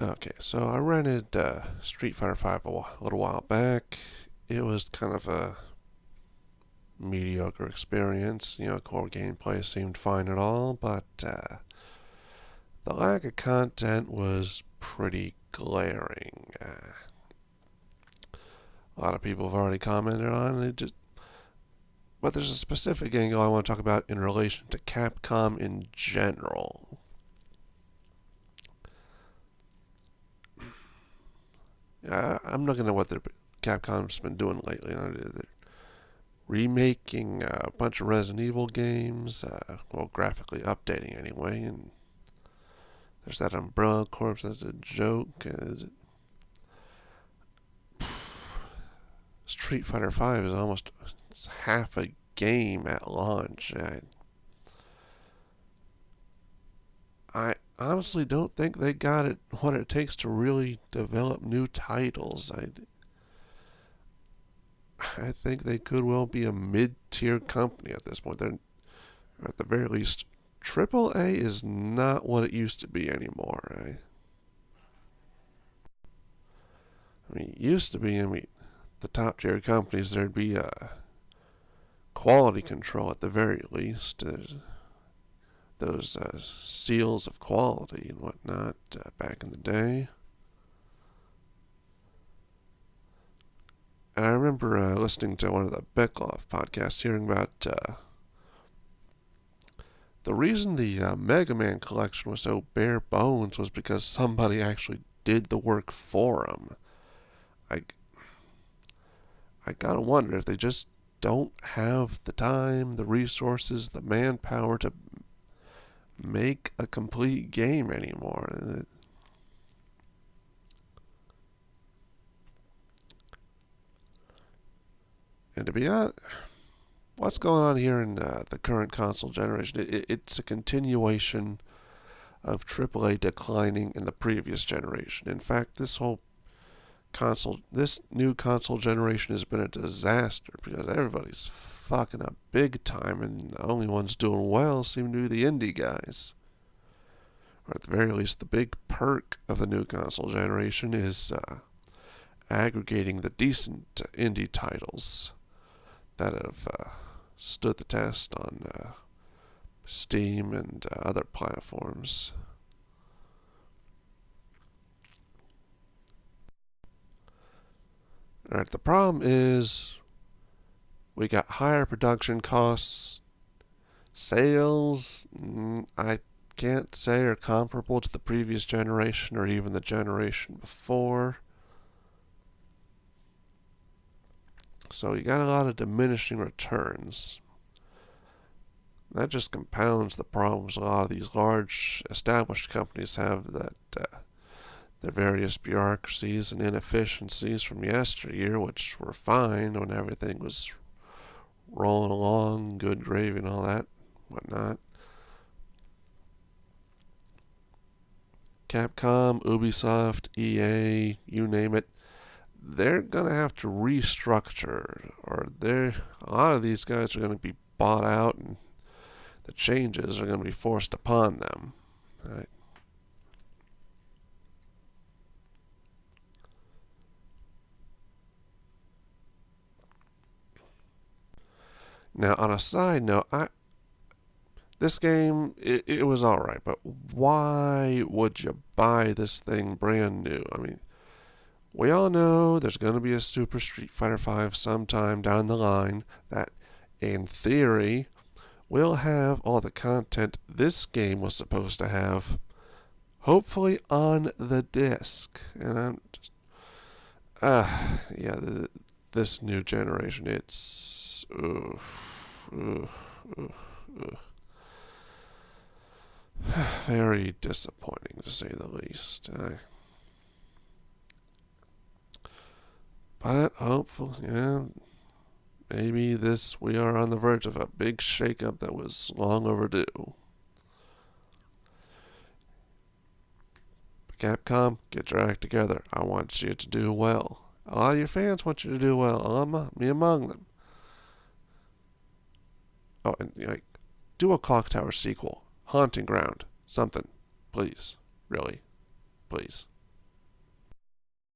Okay, so I rented Street Fighter V a little while back. It was kind of a mediocre experience. You know, core gameplay seemed fine at all, but the lack of content was pretty glaring. A lot of people have already commented on it, but there's a specific angle I want to talk about in relation to Capcom in general. I'm looking at what Capcom's been doing lately. They're remaking a bunch of Resident Evil games, well, graphically updating anyway, and there's that Umbrella Corps that's a joke. Street Fighter V is almost half a game at launch. I honestly don't think they got it what it takes to really develop new titles. I think they could well be a mid-tier company at this point. They're, at the very least, AAA is not what it used to be anymore. I mean, it used to be, the top-tier companies, there'd be quality control at the very least. Those seals of quality and whatnot back in the day. And I remember listening to one of the Beckloff podcasts, hearing about the reason the Mega Man collection was so bare bones was because somebody actually did the work for them. I gotta wonder if they just don't have the time, the resources, the manpower to make a complete game anymore. And to be honest, what's going on here in the current console generation, it's a continuation of AAA declining in the previous generation. In fact, this new console generation has been a disaster because everybody's fucking up big time, and the only ones doing well seem to be the indie guys. Or at the very least, the big perk of the new console generation is aggregating the decent indie titles that have stood the test on Steam and other platforms. Alright, the problem is we got higher production costs. Sales, I can't say are comparable to the previous generation or even the generation before. So you got a lot of diminishing returns. That just compounds the problems a lot of these large established companies have, that their various bureaucracies and inefficiencies from yesteryear, which were fine when everything was rolling along, good gravy and all that, whatnot. Capcom, Ubisoft, EA, you name it, they're going to have to restructure, or a lot of these guys are going to be bought out and the changes are going to be forced upon them. Right? Now, on a side note, this game, it was alright, but why would you buy this thing brand new? I mean, we all know there's going to be a Super Street Fighter V sometime down the line that, in theory, will have all the content this game was supposed to have, hopefully on the disc. And I'm just, this new generation, it's, very disappointing, to say the least. But hopefully, maybe we are on the verge of a big shakeup that was long overdue. Capcom, get your act together. I want you to do well. A lot of your fans want you to do well. Me among them. Oh, and do a Clock Tower sequel. Haunting Ground. Something. Please. Really. Please.